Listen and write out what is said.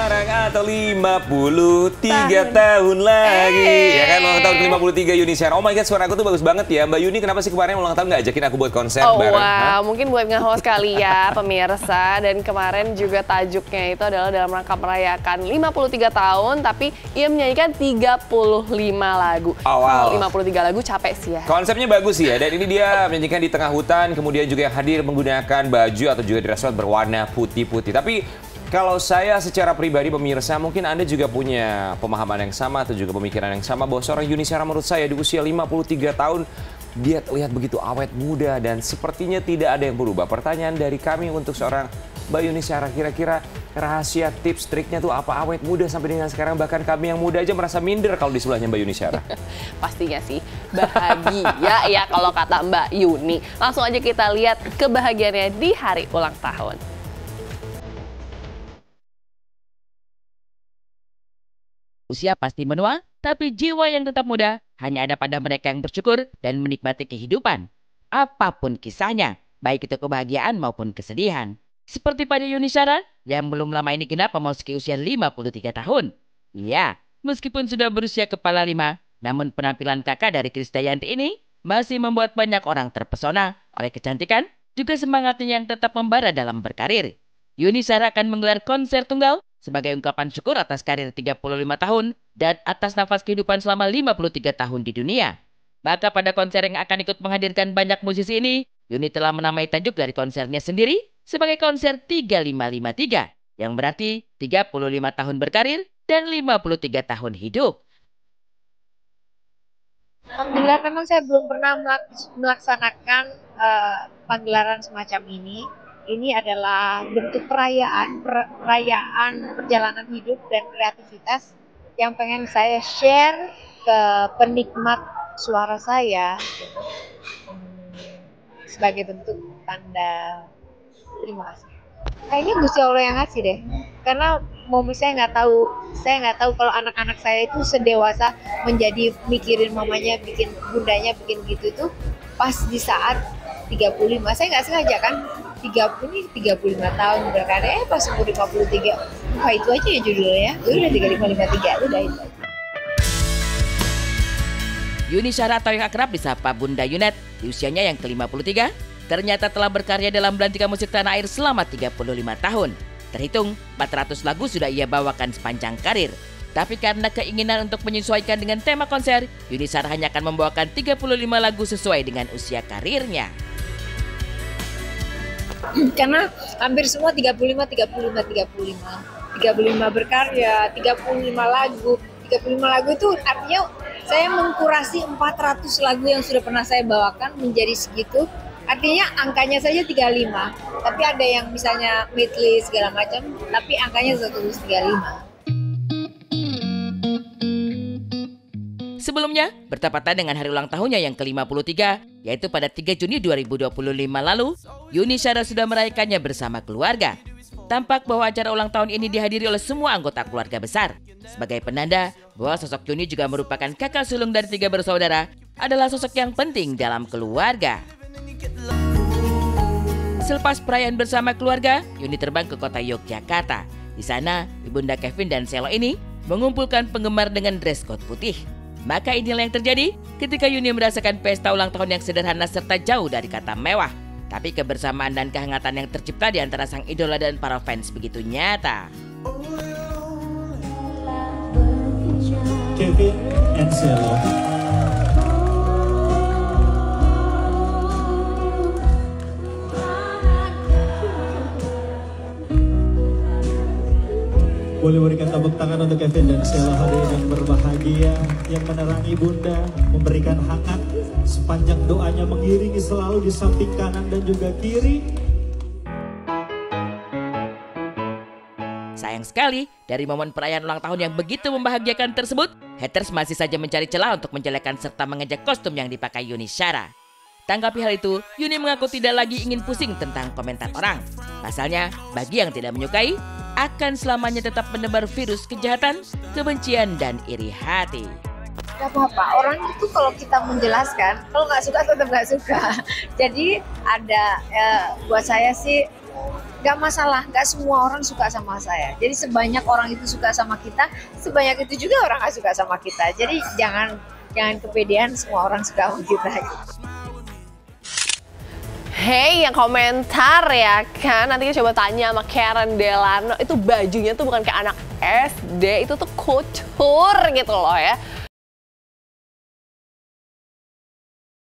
sekarang atau 53 tahun lagi. Ya kan, ulang tahun ke-53 Yuni Shara. Oh my God, suara aku tuh bagus banget ya. Mbak Yuni, kenapa sih kemarin ulang tahun nggak ajakin aku buat konser bareng? Wah, mungkin buat nge-host kali ya pemirsa. Dan kemarin juga tajuknya itu adalah dalam rangka merayakan 53 tahun, tapi ia menyanyikan 35 lagu. Wow. 53 lagu capek sih ya. Konsepnya bagus sih ya, dan ini dia menyanyikan di tengah hutan, kemudian juga yang hadir menggunakan baju atau juga dress code berwarna putih-putih. Tapi kalau saya secara pribadi pemirsa, mungkin Anda juga punya pemahaman yang sama atau juga pemikiran yang sama bahwa seorang Yuni Shara menurut saya di usia 53 tahun, dia terlihat begitu awet muda dan sepertinya tidak ada yang berubah. Pertanyaan dari kami untuk seorang Mbak Yuni Shara, kira-kira rahasia tips triknya tuh apa awet muda sampai dengan sekarang? Bahkan kami yang muda aja merasa minder kalau di sebelahnya Mbak Yuni Shara. Pastinya sih bahagia ya kalau kata Mbak Yuni. Langsung aja kita lihat kebahagiaannya di hari ulang tahun. Usia pasti menua, tapi jiwa yang tetap muda hanya ada pada mereka yang bersyukur dan menikmati kehidupan. Apapun kisahnya, baik itu kebahagiaan maupun kesedihan. Seperti pada Yuni Shara yang belum lama ini genap memasuki usia 53 tahun. Iya, meskipun sudah berusia kepala 5, namun penampilan kakak dari Krisdayanti ini masih membuat banyak orang terpesona oleh kecantikan, juga semangatnya yang tetap membara dalam berkarir. Yuni Shara akan menggelar konser tunggal sebagai ungkapan syukur atas karir 35 tahun dan atas nafas kehidupan selama 53 tahun di dunia. Maka pada konser yang akan ikut menghadirkan banyak musisi ini, Yuni telah menamai tajuk dari konsernya sendiri sebagai konser 3553, yang berarti 35 tahun berkarir dan 53 tahun hidup. Alhamdulillah, memang saya belum pernah melaksanakan pagelaran semacam ini. Ini adalah bentuk perayaan perjalanan hidup dan kreativitas yang pengen saya share ke penikmat suara saya sebagai bentuk tanda terima kasih. Kayaknya Gusti Allah yang ngasih deh, karena mami saya nggak tahu kalau anak-anak saya itu sedewasa menjadi mikirin mamanya, bikin bundanya, bikin gitu tuh pas di saat 35. Saya nggak sengaja kan 35 tahun berkarya, pas umur 53, wah itu aja ya judulnya, udah 3553, udah itu. Yuni Shara atau yang akrab disapa Bunda Yunet di usianya yang ke-53, ternyata telah berkarya dalam belantika musik tanah air selama 35 tahun. Terhitung 400 lagu sudah ia bawakan sepanjang karir. Tapi karena keinginan untuk menyesuaikan dengan tema konser, Yuni Shara hanya akan membawakan 35 lagu sesuai dengan usia karirnya. Karena hampir semua 35 berkarya, 35 lagu. 35 lagu itu artinya saya mengkurasi 400 lagu yang sudah pernah saya bawakan menjadi segitu. Artinya angkanya saja 35. Tapi ada yang misalnya medley segala macam, tapi angkanya terus 35. Sebelumnya, bertepatan dengan hari ulang tahunnya yang ke-53, yaitu pada 3 Juni 2025 lalu, Yuni Shara sudah merayakannya bersama keluarga. Tampak bahwa acara ulang tahun ini dihadiri oleh semua anggota keluarga besar. Sebagai penanda bahwa sosok Yuni juga merupakan kakak sulung dari 3 bersaudara, adalah sosok yang penting dalam keluarga. Selepas perayaan bersama keluarga, Yuni terbang ke kota Yogyakarta. Di sana, Ibunda Kevin dan Selo ini mengumpulkan penggemar dengan dress code putih. Maka inilah yang terjadi ketika Yuni merasakan pesta ulang tahun yang sederhana serta jauh dari kata mewah. Tapi kebersamaan dan kehangatan yang tercipta di antara sang idola dan para fans begitu nyata. Kevin and Selo. Boleh berikan tepuk tangan untuk Kevin dan Selo hadirin yang berbahagia, yang menerangi Bunda, memberikan hangat sepanjang doanya mengiringi selalu di samping kanan dan juga kiri. Sayang sekali, dari momen perayaan ulang tahun yang begitu membahagiakan tersebut, haters masih saja mencari celah untuk menjelekan serta mengejek kostum yang dipakai Yuni Shara. Tanggapi hal itu, Yuni mengaku tidak lagi ingin pusing tentang komentar orang. Pasalnya, bagi yang tidak menyukai, akan selamanya tetap menebar virus kejahatan, kebencian, dan iri hati. Gak apa-apa, orang itu kalau kita menjelaskan, kalau nggak suka tetap nggak suka. Jadi ada, buat saya sih nggak masalah, nggak semua orang suka sama saya. Jadi sebanyak orang itu suka sama kita, sebanyak itu juga orang nggak suka sama kita. Jadi jangan kepedean semua orang suka sama kita. Hey, yang komentar ya kan, nanti kita coba tanya sama Karen Delano, itu bajunya tuh bukan kayak anak SD, itu tuh couture gitu loh ya.